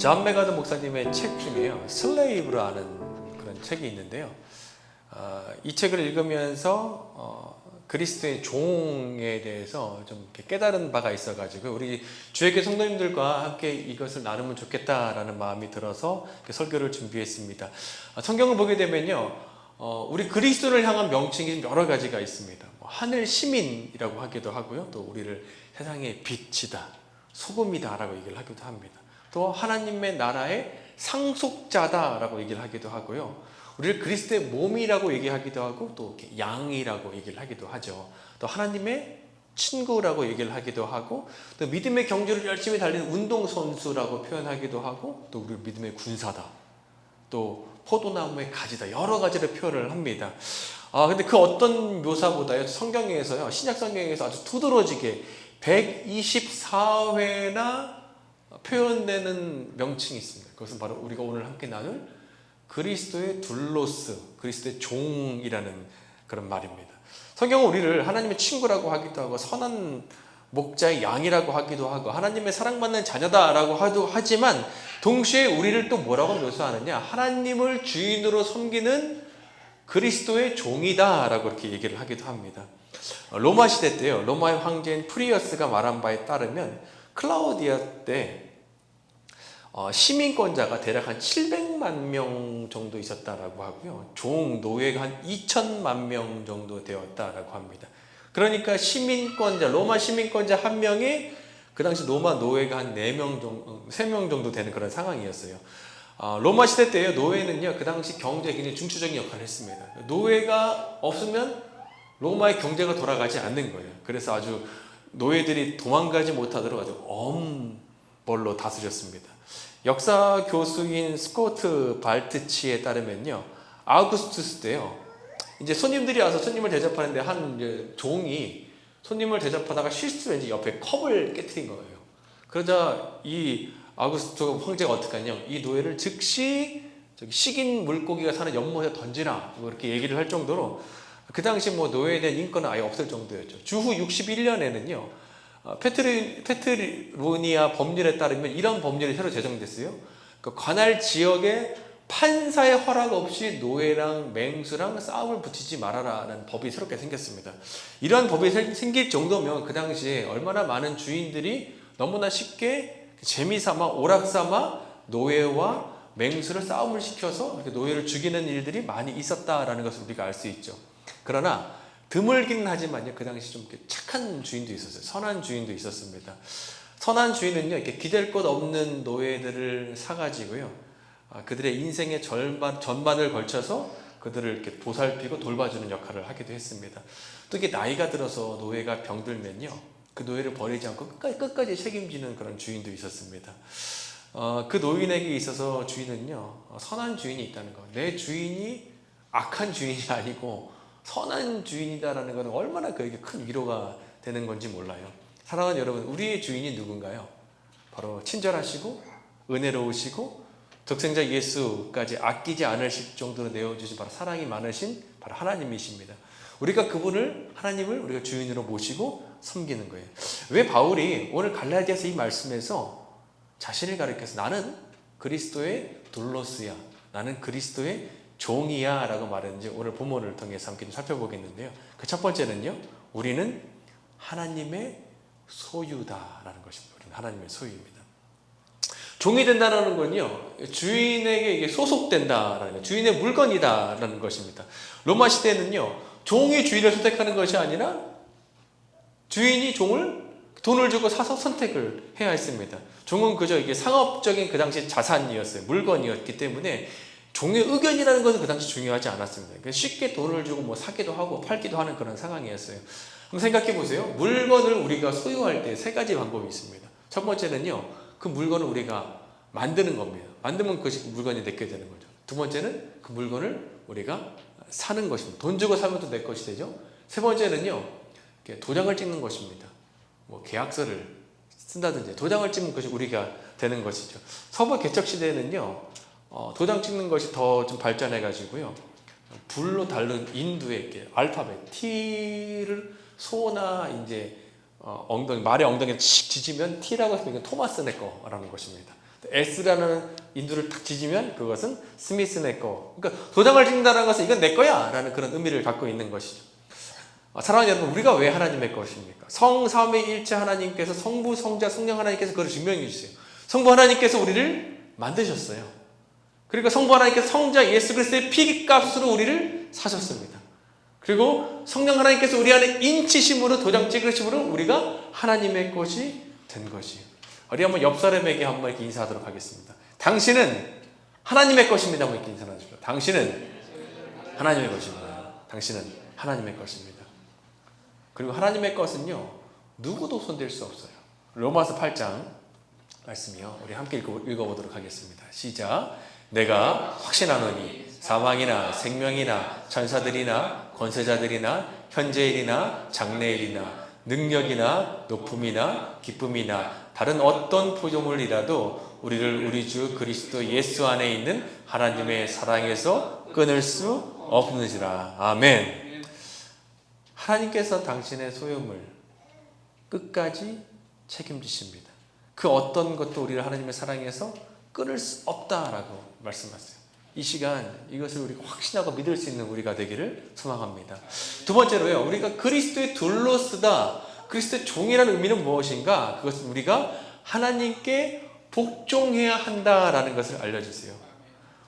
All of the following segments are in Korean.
존 메가더 목사님의 책 중에요, 슬레이브라는 그런 책이 있는데요. 이 책을 읽으면서 그리스도의 종에 대해서 좀 이렇게 깨달은 바가 있어가지고 우리 주의교회 성도님들과 함께 이것을 나누면 좋겠다라는 마음이 들어서 설교를 준비했습니다. 성경을 보게 되면요, 우리 그리스도를 향한 명칭이 여러 가지가 있습니다. 하늘 시민이라고 하기도 하고요, 또 우리를 세상의 빛이다, 소금이다라고 얘기를 하기도 합니다. 또 하나님의 나라의 상속자다라고 얘기를 하기도 하고요, 우리를 그리스도의 몸이라고 얘기하기도 하고 또 양이라고 얘기를 하기도 하죠. 또 하나님의 친구라고 얘기를 하기도 하고, 또 믿음의 경주를 열심히 달리는 운동선수라고 표현하기도 하고, 또 우리 믿음의 군사다, 또 포도나무의 가지다, 여러 가지로 표현을 합니다. 근데 그 어떤 묘사보다요, 성경에서요, 신약 성경에서 아주 두드러지게 124회나 표현되는 명칭이 있습니다. 그것은 바로 우리가 오늘 함께 나눌 그리스도의 둘로스, 그리스도의 종이라는 그런 말입니다. 성경은 우리를 하나님의 친구라고 하기도 하고, 선한 목자의 양이라고 하기도 하고, 하나님의 사랑받는 자녀다라고 하지만 동시에 우리를 또 뭐라고 묘사하느냐, 하나님을 주인으로 섬기는 그리스도의 종이다라고 이렇게 얘기를 하기도 합니다. 로마 시대 때요, 로마의 황제인 프리어스가 말한 바에 따르면 클라우디아 때 시민권자가 대략 한 700만 명 정도 있었다라고 하고요, 종 노예가 한 2천만 명 정도 되었다라고 합니다. 그러니까 시민권자, 로마 시민권자 한 명에 그 당시 로마 노예가 한 3명 정도 되는 그런 상황이었어요. 로마 시대 때요, 노예는요, 그 당시 경제에 굉장히 중추적인 역할을 했습니다. 노예가 없으면 로마의 경제가 돌아가지 않는 거예요. 그래서 아주 노예들이 도망가지 못하도록 아주 엄벌로 다스렸습니다. 역사 교수인 스코트 발트치에 따르면요, 아우구스투스 때요, 이제 손님들이 와서 손님을 대접하는데 한 종이 손님을 대접하다가 실수로 이제 옆에 컵을 깨트린 거예요. 그러자 이 아우구스투스 황제가 어떻게 하냐, 이 노예를 즉시 식인 물고기가 사는 연못에 던지라, 이렇게 얘기를 할 정도로 그 당시 노예에 대한 인권은 아예 없을 정도였죠. 주후 61년에는요, 페트로니아 법률에 따르면 이런 법률이 새로 제정됐어요. 그 관할 지역에 판사의 허락 없이 노예랑 맹수랑 싸움을 붙이지 말아라는 법이 새롭게 생겼습니다. 이러한 법이 생길 정도면 그 당시에 얼마나 많은 주인들이 너무나 쉽게 재미삼아 오락삼아 노예와 맹수를 싸움을 시켜서 노예를 죽이는 일들이 많이 있었다라는 것을 우리가 알 수 있죠. 그러나 드물기는 하지만요, 그 당시 좀 착한 주인도 있었어요. 선한 주인도 있었습니다. 선한 주인은요, 이렇게 기댈 곳 없는 노예들을 사가지고요, 그들의 인생의 전반을 걸쳐서 그들을 이렇게 보살피고 돌봐주는 역할을 하기도 했습니다. 또 이게 나이가 들어서 노예가 병들면요, 그 노예를 버리지 않고 끝까지 책임지는 그런 주인도 있었습니다. 그 노인에게 있어서 주인은요, 선한 주인이 있다는 거, 내 주인이 악한 주인이 아니고 선한 주인이다라는 것은 얼마나 그에게 큰 위로가 되는 건지 몰라요. 사랑하는 여러분, 우리의 주인이 누군가요? 바로 친절하시고 은혜로우시고 독생자 예수까지 아끼지 않으실 정도로 내어주신 바로 사랑이 많으신 바로 하나님이십니다. 우리가 하나님을 우리가 주인으로 모시고 섬기는 거예요. 왜 바울이 오늘 갈라디아서 이 말씀에서 자신을 가리켜서 나는 그리스도의 둘로스야, 나는 그리스도의 종이야 라고 말했는지 오늘 본문을 통해서 함께 좀 살펴보겠는데요. 그 첫 번째는요, 우리는 하나님의 소유다라는 것입니다. 우리는 하나님의 소유입니다. 종이 된다는 건요, 주인에게 이게 소속된다라는 것, 주인의 물건이다라는 것입니다. 로마 시대에는요, 종이 주인을 선택하는 것이 아니라 주인이 돈을 주고 사서 선택을 해야 했습니다. 종은 그저 이게 상업적인 그 당시 자산이었어요. 물건이었기 때문에 종의 의견이라는 것은 그 당시 중요하지 않았습니다. 쉽게 돈을 주고 사기도 하고 팔기도 하는 그런 상황이었어요. 한번 생각해 보세요. 물건을 우리가 소유할 때 세 가지 방법이 있습니다. 첫 번째는요, 그 물건을 우리가 만드는 겁니다. 만들면 그 물건이 내게 되는 거죠. 두 번째는 그 물건을 우리가 사는 것입니다. 돈 주고 사면 또 내 것이 되죠. 세 번째는요, 도장을 찍는 것입니다. 계약서를 쓴다든지 도장을 찍는 것이 우리가 되는 것이죠. 서부 개척 시대에는요, 도장 찍는 것이 더 좀 발전해가지고요, 불로 다른 인두의 알파벳 T를 소나 이제 말의 엉덩이에 칙 지지면 T라고 하면 토마스 네 거라는 것입니다. S라는 인두를 딱 지지면 그것은 스미스 내 거. 그러니까 도장을 찍는다는 것은 이건 내 거야 라는 그런 의미를 갖고 있는 것이죠. 사랑하는 여러분, 우리가 왜 하나님의 것입니까? 성삼위일체 하나님께서 성부, 성자, 성령 하나님께서 그걸 증명해 주세요. 성부 하나님께서 우리를 만드셨어요. 그리고 성부 하나님께서 성자 예수 그리스도의 피값으로 우리를 사셨습니다. 그리고 성령 하나님께서 우리 안에 인치심으로 도장 찍으심으로 우리가 하나님의 것이 된 것이에요. 우리 한번 옆 사람에게 한번 이렇게 인사하도록 하겠습니다. 당신은 하나님의 것입니다. 한번 이렇게 인사하십시오. 당신은 하나님의 것입니다. 당신은 하나님의 것입니다. 그리고 하나님의 것은요, 누구도 손댈 수 없어요. 로마서 8장 말씀이요. 우리 함께 읽어보도록 하겠습니다. 시작. 내가 확신하노니 사망이나 생명이나 천사들이나 권세자들이나 현재일이나 장래일이나 능력이나 높음이나 기쁨이나 다른 어떤 피조물이라도 우리를 우리 주 그리스도 예수 안에 있는 하나님의 사랑에서 끊을 수 없느니라. 아멘. 하나님께서 당신의 소유물 끝까지 책임지십니다. 그 어떤 것도 우리를 하나님의 사랑에서 끊을 수 없다라고 말씀하세요. 이 시간 이것을 우리가 확신하고 믿을 수 있는 우리가 되기를 소망합니다. 두 번째로요, 우리가 그리스도의 둘로쓰다, 그리스도의 종이라는 의미는 무엇인가? 그것은 우리가 하나님께 복종해야 한다라는 것을 알려주세요.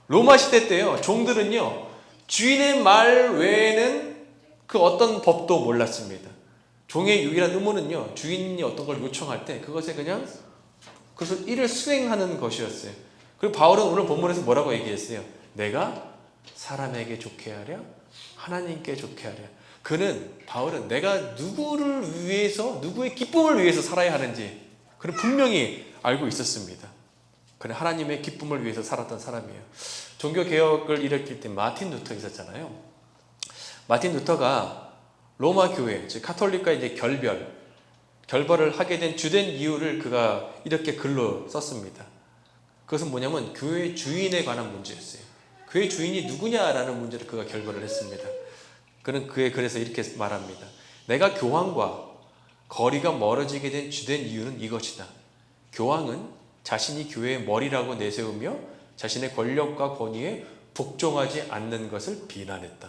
로마 시대 때요, 종들은요 주인의 말 외에는 그 어떤 법도 몰랐습니다. 종의 유일한 의무는요, 주인이 어떤 걸 요청할 때 그것에 그냥 그래서 이를 수행하는 것이었어요. 그리고 바울은 오늘 본문에서 뭐라고 얘기했어요? 내가 사람에게 좋게 하랴, 하나님께 좋게 하랴. 바울은 내가 누구를 위해서, 누구의 기쁨을 위해서 살아야 하는지 그는 분명히 알고 있었습니다. 그는 하나님의 기쁨을 위해서 살았던 사람이에요. 종교개혁을 일으킬 때 마틴 루터 있었잖아요. 마틴 루터가 로마 교회, 즉 카톨릭과 이제 결별을 하게 된 주된 이유를 그가 이렇게 글로 썼습니다. 그것은 뭐냐면 교회 주인에 관한 문제였어요. 교회 주인이 누구냐라는 문제를 그가 결별을 했습니다. 그는 그의 글에서 이렇게 말합니다. 내가 교황과 거리가 멀어지게 된 주된 이유는 이것이다. 교황은 자신이 교회의 머리라고 내세우며 자신의 권력과 권위에 복종하지 않는 것을 비난했다.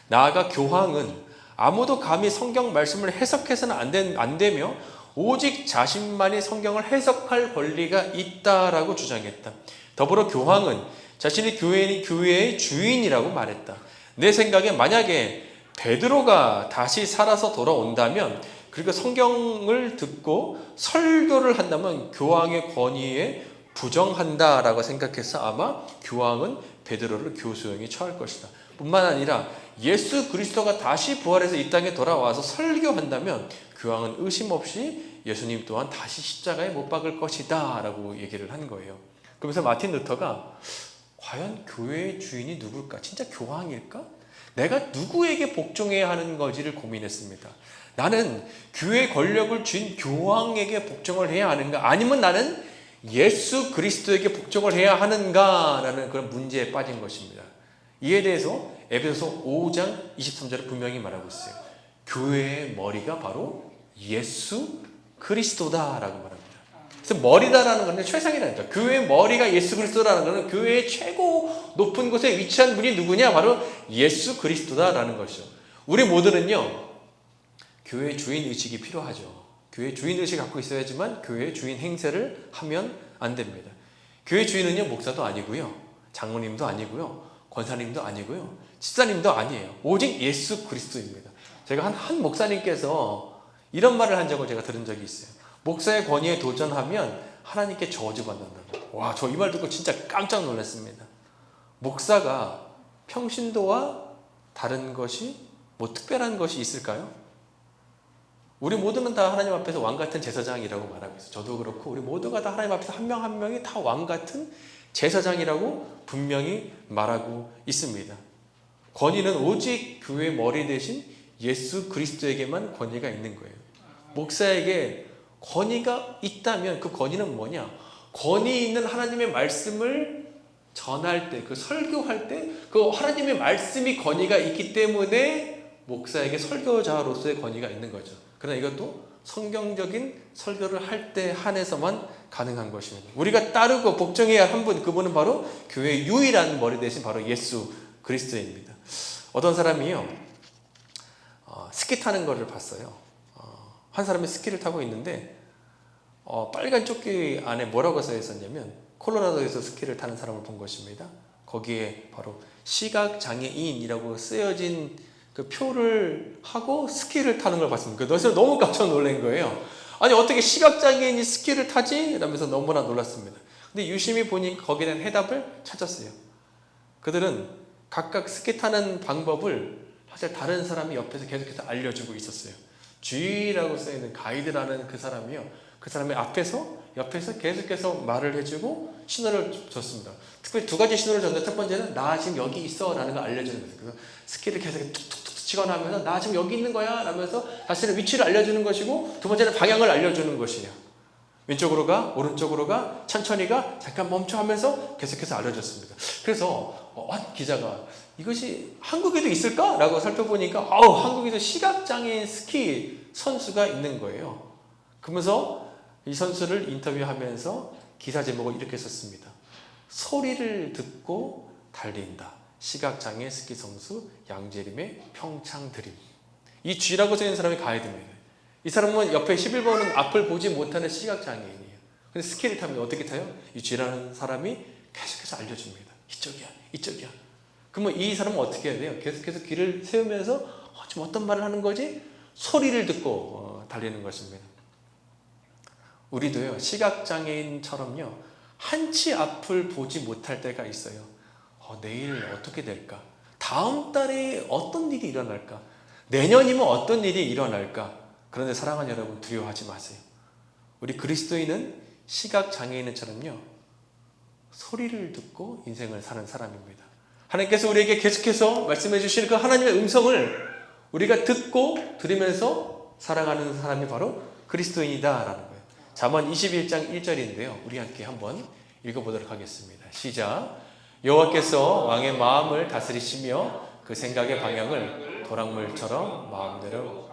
나아가 교황은 아무도 감히 성경 말씀을 해석해서는 안 되며 오직 자신만이 성경을 해석할 권리가 있다라고 주장했다. 더불어 교황은 자신이 교회의 주인이라고 말했다. 내 생각에 만약에 베드로가 다시 살아서 돌아온다면, 그리고 성경을 듣고 설교를 한다면 교황의 권위에 부정한다라고 생각해서 아마 교황은 베드로를 교수형에 처할 것이다. 뿐만 아니라 예수 그리스도가 다시 부활해서 이 땅에 돌아와서 설교한다면 교황은 의심 없이 예수님 또한 다시 십자가에 못 박을 것이다 라고 얘기를 한 거예요. 그러면서 마틴 루터가 과연 교회의 주인이 누굴까? 진짜 교황일까? 내가 누구에게 복종해야 하는 거지를 고민했습니다. 나는 교회 권력을 쥔 교황에게 복종을 해야 하는가? 아니면 나는 예수 그리스도에게 복종을 해야 하는가? 라는 그런 문제에 빠진 것입니다. 이에 대해서 에베소서 5장 23절에 분명히 말하고 있어요. 교회의 머리가 바로 예수 그리스도다라고 말합니다. 그래서 머리다라는 것은 최상이라는 거죠. 교회의 머리가 예수 그리스도라는 것은 교회의 최고 높은 곳에 위치한 분이 누구냐? 바로 예수 그리스도다라는 것이죠. 우리 모두는요, 교회의 주인 의식이 필요하죠. 교회의 주인 의식을 갖고 있어야지만 교회의 주인 행세를 하면 안 됩니다. 교회 주인은요, 목사도 아니고요, 장로님도 아니고요, 권사님도 아니고요, 집사님도 아니에요. 오직 예수 그리스도입니다. 제가 한 목사님께서 이런 말을 한 적을 제가 들은 적이 있어요. 목사의 권위에 도전하면 하나님께 저주받는다고. 와, 저 이 말 듣고 진짜 깜짝 놀랐습니다. 목사가 평신도와 다른 것이 특별한 것이 있을까요? 우리 모두는 다 하나님 앞에서 왕 같은 제사장이라고 말하고 있어요. 저도 그렇고 우리 모두가 다 하나님 앞에서 한 명 한 명이 다 왕 같은 제사장이라고 분명히 말하고 있습니다. 권위는 오직 교회의 머리 대신 예수 그리스도에게만 권위가 있는 거예요. 목사에게 권위가 있다면 그 권위는 뭐냐? 권위 있는 하나님의 말씀을 전할 때, 그 설교할 때 그 하나님의 말씀이 권위가 있기 때문에 목사에게 설교자로서의 권위가 있는 거죠. 그러나 이것도 성경적인 설교를 할 때 한해서만 가능한 것입니다. 우리가 따르고 복종해야 할 한 분, 그분은 바로 교회의 유일한 머리 대신 바로 예수 그리스도입니다. 어떤 사람이요, 스키 타는 거를 봤어요. 한 사람이 스키를 타고 있는데 빨간 조끼 안에 뭐라고 써 있었냐면 콜로라도에서 스키를 타는 사람을 본 것입니다. 거기에 바로 시각장애인이라고 쓰여진 그 표를 하고 스키를 타는 걸 봤습니다. 그래서 너무 깜짝 놀란 거예요. 아니 어떻게 시각장애인이 스키를 타지? 라면서 너무나 놀랐습니다. 근데 유심히 보니 거기에 대한 해답을 찾았어요. 그들은 각각 스키 타는 방법을 사실 다른 사람이 옆에서 계속해서 알려주고 있었어요. G라고 써있는 가이드라는 그 사람이요, 그 사람의 옆에서 계속해서 말을 해주고 신호를 줬습니다. 특별히 두 가지 신호를 줬는데, 첫 번째는 나 지금 여기 있어 라는 걸 알려주는 거예요. 그래서 스키를 계속 툭툭툭 치거나 하면서 나 지금 여기 있는 거야 라면서 자신의 위치를 알려주는 것이고, 두 번째는 방향을 알려주는 것이에요. 왼쪽으로 가, 오른쪽으로 가, 천천히 가, 잠깐 멈춰 하면서 계속해서 알려줬습니다. 그래서 기자가 이것이 한국에도 있을까? 라고 살펴보니까 한국에도 시각장애인 스키 선수가 있는 거예요. 그러면서 이 선수를 인터뷰하면서 기사 제목을 이렇게 썼습니다. 소리를 듣고 달린다. 시각장애 스키 선수 양재림의 평창 드림. 이 G라고 써있는 사람이 가이드입니다. 이 사람은 옆에 11번은 앞을 보지 못하는 시각장애인이에요. 근데 스키를 타면 어떻게 타요? 이 G라는 사람이 계속해서 알려줍니다. 이쪽이야, 이쪽이야. 그러면 이 사람은 어떻게 해야 돼요? 계속해서 길을 세우면서 지금 어떤 말을 하는 거지? 소리를 듣고 달리는 것입니다. 우리도요, 시각장애인처럼요, 한치 앞을 보지 못할 때가 있어요. 내일 어떻게 될까? 다음 달에 어떤 일이 일어날까? 내년이면 어떤 일이 일어날까? 그런데 사랑하는 여러분, 두려워하지 마세요. 우리 그리스도인은 시각장애인처럼요, 소리를 듣고 인생을 사는 사람입니다. 하나님께서 우리에게 계속해서 말씀해 주시는 그 하나님의 음성을 우리가 듣고 들으면서 살아가는 사람이 바로 그리스도인이다라는 거예요. 잠언 21장 1절인데요. 우리 함께 한번 읽어보도록 하겠습니다. 시작. 여호와께서 왕의 마음을 다스리시며 그 생각의 방향을 도랑물처럼 마음대로.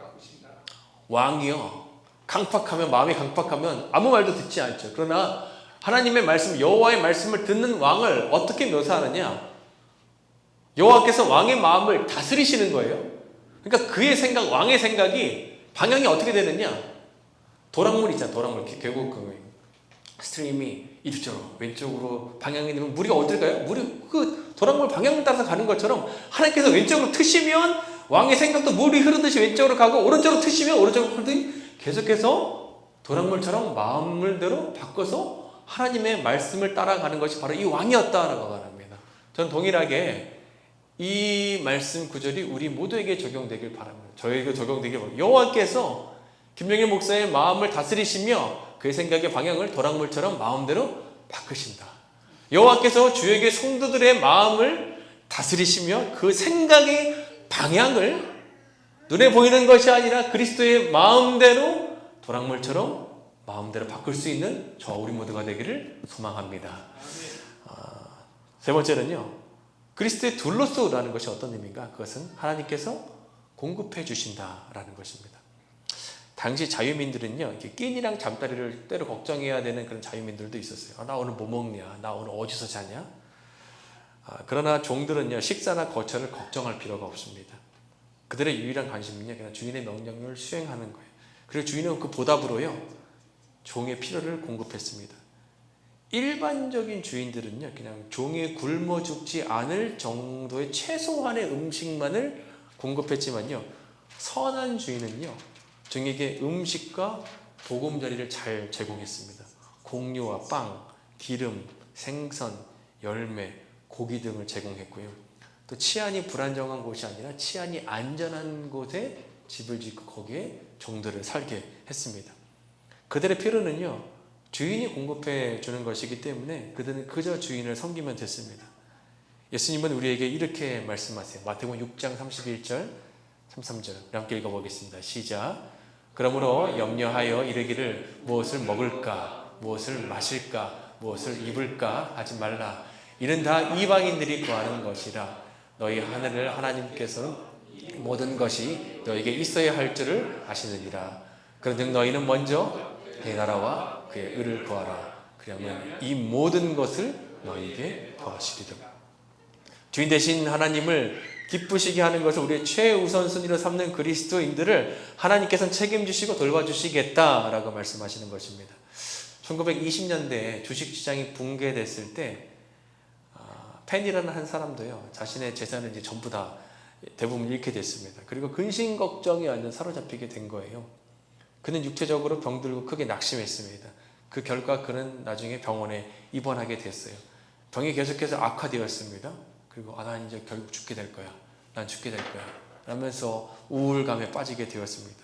왕이요, 강팍하면, 마음이 강팍하면 아무 말도 듣지 않죠. 그러나 하나님의 말씀, 여호와의 말씀을 듣는 왕을 어떻게 묘사하느냐? 여호와께서 왕의 마음을 다스리시는 거예요. 그러니까 그의 생각, 왕의 생각이 방향이 어떻게 되느냐? 도랑물 있잖아, 도랑물. 결국 그 스트림이 이쪽으로 왼쪽으로 방향이 되면 물이 어딜 가요? 물이 그 도랑물 방향을 따라서 가는 것처럼 하나님께서 왼쪽으로 트시면 왕의 생각도 물이 흐르듯이 왼쪽으로 가고, 오른쪽으로 트시면 오른쪽으로 흐르듯이 계속해서 도랑물처럼 마음대로 바꿔서 하나님의 말씀을 따라가는 것이 바로 이 왕이었다라고 말합니다. 저는 동일하게 이 말씀 구절이 우리 모두에게 적용되길 바랍니다. 저에게 적용되길 바랍니다. 여호와께서 김영일 목사의 마음을 다스리시며 그의 생각의 방향을 도랑물처럼 마음대로 바꾸신다. 여호와께서 주에게 성도들의 마음을 다스리시며 그 생각의 방향을 눈에 보이는 것이 아니라 그리스도의 마음대로 도랑물처럼 마음대로 바꿀 수 있는 저 우리 모두가 되기를 소망합니다. 세 번째는요, 그리스도의 둘로스라는 것이 어떤 의미인가? 그것은 하나님께서 공급해 주신다라는 것입니다. 당시 자유민들은요, 끼니랑 잠자리를 때로 걱정해야 되는 그런 자유민들도 있었어요. 나 오늘 뭐 먹냐? 나 오늘 어디서 자냐? 그러나 종들은요, 식사나 거처를 걱정할 필요가 없습니다. 그들의 유일한 관심은요, 그냥 주인의 명령을 수행하는 거예요. 그리고 주인은 그 보답으로요, 종의 필요를 공급했습니다. 일반적인 주인들은요, 그냥 종이 굶어 죽지 않을 정도의 최소한의 음식만을 공급했지만요, 선한 주인은요, 종에게 음식과 보금자리를 잘 제공했습니다. 공유와 빵, 기름, 생선, 열매, 고기 등을 제공했고요. 또 치안이 불안정한 곳이 아니라 치안이 안전한 곳에 집을 짓고 거기에 종들을 살게 했습니다. 그들의 필요는요, 주인이 공급해 주는 것이기 때문에 그들은 그저 주인을 섬기면 됐습니다. 예수님은 우리에게 이렇게 말씀하세요. 마태복음 6장 31절, 33절 우리 함께 읽어보겠습니다. 시작. 그러므로 염려하여 이르기를 무엇을 먹을까, 무엇을 마실까, 무엇을 입을까 하지 말라. 이는 다 이방인들이 구하는 것이라. 너희 하늘을 하나님께서는 모든 것이 너에게 있어야 할 줄을 아시느니라. 그런즉 너희는 먼저 그의 나라와 그의 의를 구하라. 그러면 이 모든 것을 너희에게 더하시리라. 주인 되신 하나님을 기쁘시게 하는 것을 우리의 최우선순위로 삼는 그리스도인들을 하나님께서는 책임지시고 돌봐주시겠다라고 말씀하시는 것입니다. 1920년대에 주식시장이 붕괴됐을 때 펜이라는 한 사람도요, 자신의 재산을 이제 전부 다 대부분 잃게 됐습니다. 그리고 근심 걱정이 완전 사로잡히게 된 거예요. 그는 육체적으로 병들고 크게 낙심했습니다. 그 결과 그는 나중에 병원에 입원하게 됐어요. 병이 계속해서 악화되었습니다. 그리고 난 이제 결국 죽게 될 거야. 난 죽게 될 거야. 라면서 우울감에 빠지게 되었습니다.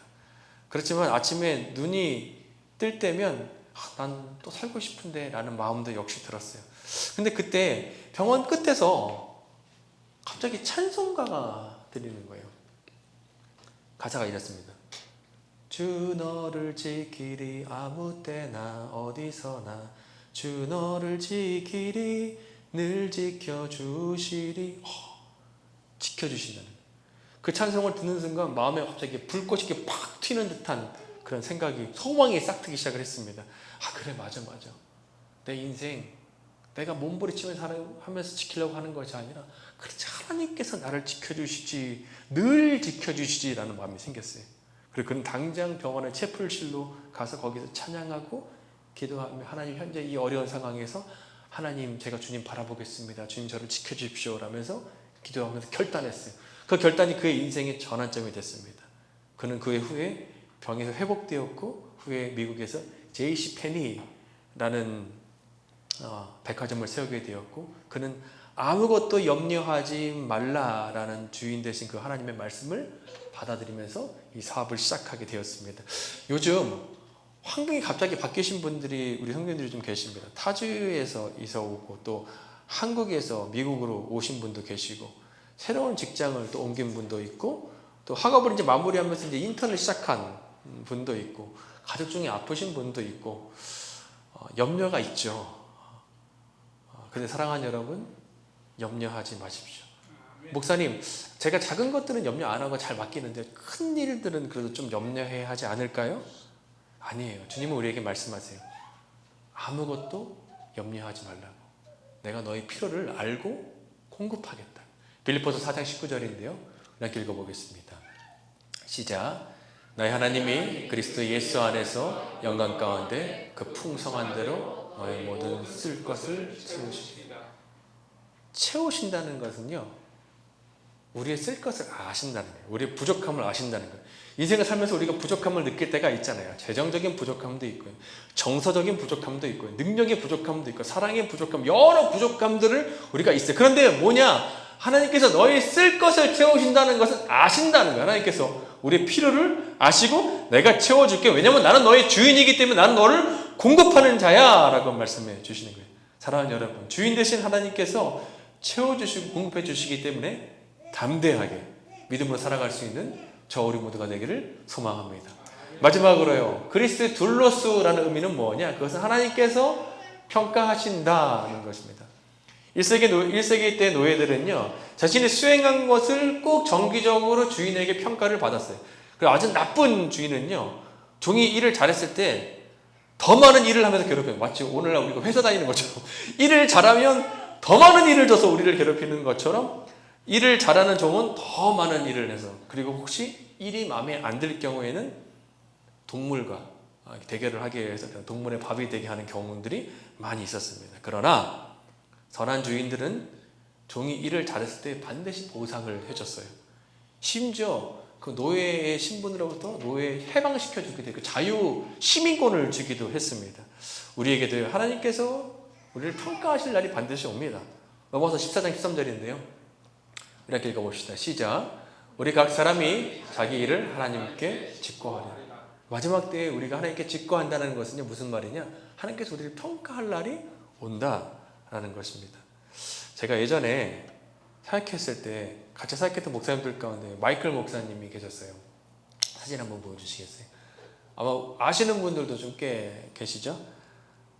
그렇지만 아침에 눈이 뜰 때면 난 또 살고 싶은데 라는 마음도 역시 들었어요. 근데 그때 병원 끝에서 갑자기 찬송가가 들리는 거예요. 가사가 이렇습니다. 주 너를 지키리 아무 때나 어디서나 주 너를 지키리 늘 지켜주시리. 지켜주신다는 그 찬송을 듣는 순간 마음에 갑자기 불꽃이 이렇게 팍 튀는 듯한 그런 생각이, 소망이 싹 트기 시작을 했습니다. 그래, 맞아. 내 인생 내가 몸부림치면서 하면서 지키려고 하는 것이 아니라 그렇지, 하나님께서 나를 지켜주시지, 늘 지켜주시지라는 마음이 생겼어요. 그리고 그는 당장 병원의 채플실로 가서 거기서 찬양하고 기도하며 하나님, 현재 이 어려운 상황에서 하나님, 제가 주님 바라보겠습니다. 주님 저를 지켜주십시오 라면서 기도하면서 결단했어요. 그 결단이 그의 인생의 전환점이 됐습니다. 그는 그 후에 병에서 회복되었고 후에 미국에서 JCPenney라는 백화점을 세우게 되었고, 그는 아무것도 염려하지 말라라는 주인 되신 그 하나님의 말씀을 받아들이면서 이 사업을 시작하게 되었습니다. 요즘 환경이 갑자기 바뀌신 분들이, 우리 성도님들이 좀 계십니다. 타주에서 이사 오고 또 한국에서 미국으로 오신 분도 계시고, 새로운 직장을 또 옮긴 분도 있고, 또 학업을 이제 마무리하면서 이제 인턴을 시작한 분도 있고, 가족 중에 아프신 분도 있고, 염려가 있죠. 근데 사랑하는 여러분, 염려하지 마십시오. 목사님, 제가 작은 것들은 염려 안 하고 잘 맡기는데 큰 일들은 그래도 좀 염려해야 하지 않을까요? 아니에요. 주님은 우리에게 말씀하세요. 아무것도 염려하지 말라고. 내가 너의 필요를 알고 공급하겠다. 빌립보서 4장 19절인데요. 이렇게 읽어보겠습니다. 시작. 너희 하나님이 그리스도 예수 안에서 영광 가운데 그 풍성한 대로 너의 모든 쓸 것을 채우신다는 것은요, 우리의 쓸 것을 아신다는 거예요. 우리의 부족함을 아신다는 거예요. 인생을 살면서 우리가 부족함을 느낄 때가 있잖아요. 재정적인 부족함도 있고요, 정서적인 부족함도 있고요, 능력의 부족함도 있고, 사랑의 부족함, 여러 부족함들을 우리가 있어요. 그런데 뭐냐? 하나님께서 너희 쓸 것을 채우신다는 것은 아신다는 거예요. 하나님께서 우리의 필요를 아시고 내가 채워줄게. 왜냐하면 나는 너의 주인이기 때문에 나는 너를 공급하는 자야 라고 말씀해 주시는 거예요. 사랑하는 여러분, 주인 되신 하나님께서 채워주시고 공급해 주시기 때문에 담대하게 믿음으로 살아갈 수 있는 저 우리 모두가 되기를 소망합니다. 마지막으로요, 그리스도의 둘로스라는 의미는 뭐냐? 그것은 하나님께서 평가하신다는 것입니다. 1세기 때 노예들은요, 자신이 수행한 것을 꼭 정기적으로 주인에게 평가를 받았어요. 그리고 아주 나쁜 주인은요, 종이 일을 잘했을 때 더 많은 일을 하면서 괴롭혀요. 마치 오늘날 우리가 회사 다니는 것처럼 일을 잘하면 더 많은 일을 줘서 우리를 괴롭히는 것처럼, 일을 잘하는 종은 더 많은 일을 해서, 그리고 혹시 일이 마음에 안 들 경우에는 동물과 대결을 하기 위해서 동물의 밥이 되게 하는 경우들이 많이 있었습니다. 그러나 선한 주인들은 종이 일을 잘했을 때 반드시 보상을 해줬어요. 심지어 그 노예의 신분으로부터 노예 해방시켜 주기도 했고, 자유 시민권을 주기도 했습니다. 우리에게도 하나님께서 우리를 평가하실 날이 반드시 옵니다. 넘어서 14장 13절인데요. 이렇게 읽어봅시다. 시작. 우리 각 사람이 자기 일을 하나님께 직고하리라. 마지막 때에 우리가 하나님께 직고한다는 것은요, 무슨 말이냐? 하나님께서 우리를 평가할 날이 온다라는 것입니다. 제가 예전에 사역했을 때 같이 사역했던 목사님들 가운데 마이클 목사님이 계셨어요. 사진 한번 보여주시겠어요? 아마 아시는 분들도 좀 꽤 계시죠?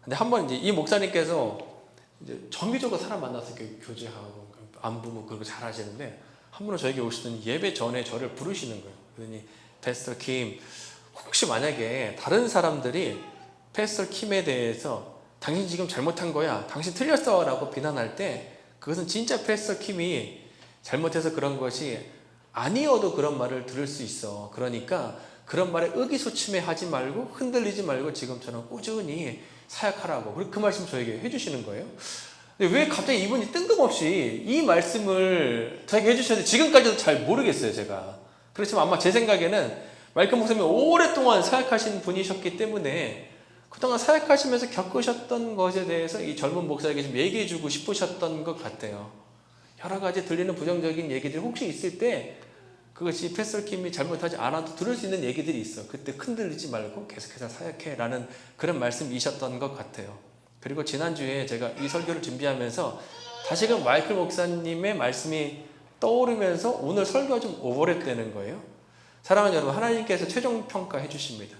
근데 한번 이제 이 목사님께서 이제 정기적으로 사람 만나서 교제하고 안부 뭐 그런 거 잘 하시는데, 한 번은 저에게 오시더니 예배 전에 저를 부르시는 거예요. 그러더니 패스터 킴, 혹시 만약에 다른 사람들이 패스터 킴에 대해서 당신 지금 잘못한 거야, 당신 틀렸어 라고 비난할 때 그것은 진짜 패스터 킴이 잘못해서 그런 것이 아니어도 그런 말을 들을 수 있어. 그러니까 그런 말에 의기소침해하지 말고 흔들리지 말고 지금처럼 꾸준히 사역하라고 그 말씀 저에게 해주시는 거예요. 근데 왜 갑자기 이분이 뜬금없이 이 말씀을 저에게 해주셨는지 지금까지도 잘 모르겠어요, 제가. 그렇지만 아마 제 생각에는 마이클 목사님이 오랫동안 사역하신 분이셨기 때문에 그동안 사역하시면서 겪으셨던 것에 대해서 이 젊은 목사에게 좀 얘기해주고 싶으셨던 것 같아요. 여러 가지 들리는 부정적인 얘기들이 혹시 있을 때 그것이 패스터 킴이 잘못하지 않아도 들을 수 있는 얘기들이 있어. 그때 흔들리지 말고 계속해서 사역해 라는 그런 말씀이셨던 것 같아요. 그리고 지난주에 제가 이 설교를 준비하면서 다시금 마이클 목사님의 말씀이 떠오르면서 오늘 설교가 좀 오버랩 되는 거예요. 사랑하는 여러분, 하나님께서 최종 평가해 주십니다.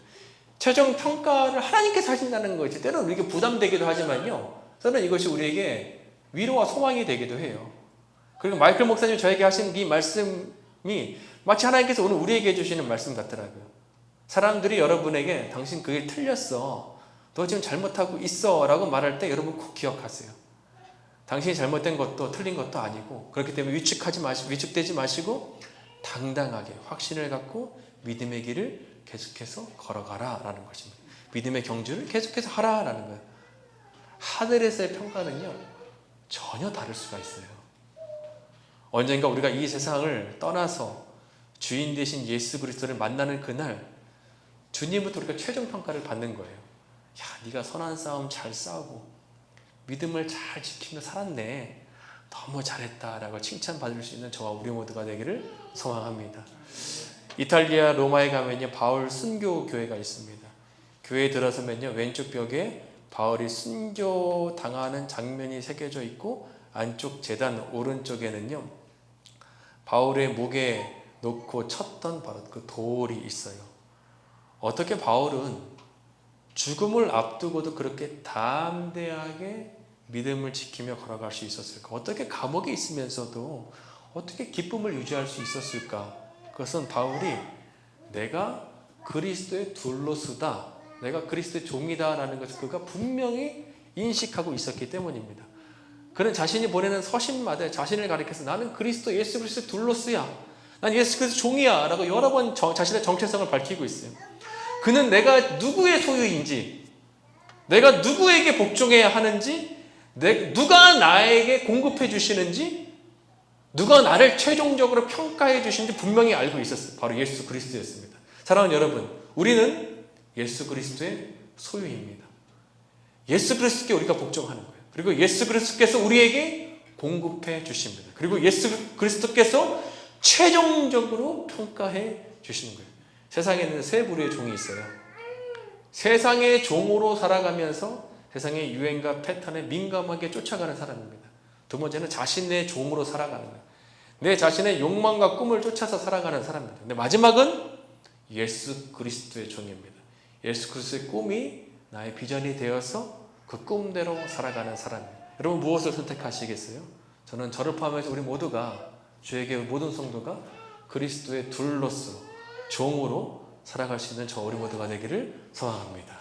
최종 평가를 하나님께서 하신다는 것이 때로는 우리에게 부담되기도 하지만요, 저는 이것이 우리에게 위로와 소망이 되기도 해요. 그리고 마이클 목사님이 저에게 하신 이 말씀이 마치 하나님께서 오늘 우리에게 해주시는 말씀 같더라고요. 사람들이 여러분에게 당신 그게 틀렸어, 너 지금 잘못하고 있어 라고 말할 때 여러분 꼭 기억하세요. 당신이 잘못된 것도 틀린 것도 아니고, 그렇기 때문에 위축되지 마시고 당당하게 확신을 갖고 믿음의 길을 계속해서 걸어가라 라는 것입니다. 믿음의 경주를 계속해서 하라 라는 거예요. 하늘에서의 평가는요 전혀 다를 수가 있어요. 언젠가 우리가 이 세상을 떠나서 주인 되신 예수 그리스도를 만나는 그날 주님부터 우리가 최종 평가를 받는 거예요. 야, 네가 선한 싸움 잘 싸우고 믿음을 잘 지키며 살았네, 너무 잘했다 라고 칭찬받을 수 있는 저와 우리 모두가 되기를 소망합니다. 이탈리아 로마에 가면요 바울 순교 교회가 있습니다. 교회에 들어서면요 왼쪽 벽에 바울이 순교 당하는 장면이 새겨져 있고, 안쪽 제단 오른쪽에는요 바울의 목에 놓고 쳤던 바로 그 돌이 있어요. 어떻게 바울은 죽음을 앞두고도 그렇게 담대하게 믿음을 지키며 걸어갈 수 있었을까? 어떻게 감옥에 있으면서도 어떻게 기쁨을 유지할 수 있었을까? 그것은 바울이 내가 그리스도의 둘로스다, 내가 그리스도의 종이다 라는 것을 그가 분명히 인식하고 있었기 때문입니다. 그는 자신이 보내는 서신마다 자신을 가리켜서 나는 그리스도 예수 그리스도의 둘로스야, 난 예수 그리스도 종이야 라고 여러 번 자신의 정체성을 밝히고 있어요. 그는 내가 누구의 소유인지, 내가 누구에게 복종해야 하는지, 누가 나에게 공급해 주시는지, 누가 나를 최종적으로 평가해 주시는지 분명히 알고 있었어요. 바로 예수 그리스도였습니다. 사랑하는 여러분, 우리는 예수 그리스도의 소유입니다. 예수 그리스도께 우리가 복종하는 거예요. 그리고 예수 그리스도께서 우리에게 공급해 주십니다. 그리고 예수 그리스도께서 최종적으로 평가해 주시는 거예요. 세상에는 세 부류의 종이 있어요. 세상의 종으로 살아가면서 세상의 유행과 패턴에 민감하게 쫓아가는 사람입니다. 두 번째는 자신의 종으로 살아가는 거예요. 내 자신의 욕망과 꿈을 쫓아서 살아가는 사람입니다. 근데 마지막은 예수 그리스도의 종입니다. 예수 그리스도의 꿈이 나의 비전이 되어서 그 꿈대로 살아가는 사람입니다. 여러분 무엇을 선택하시겠어요? 저는 저를 포함해서 우리 모두가, 주에게 모든 성도가 그리스도의 둘로서 종으로 살아갈 수 있는 저 우리 모두가 되기를 소망합니다.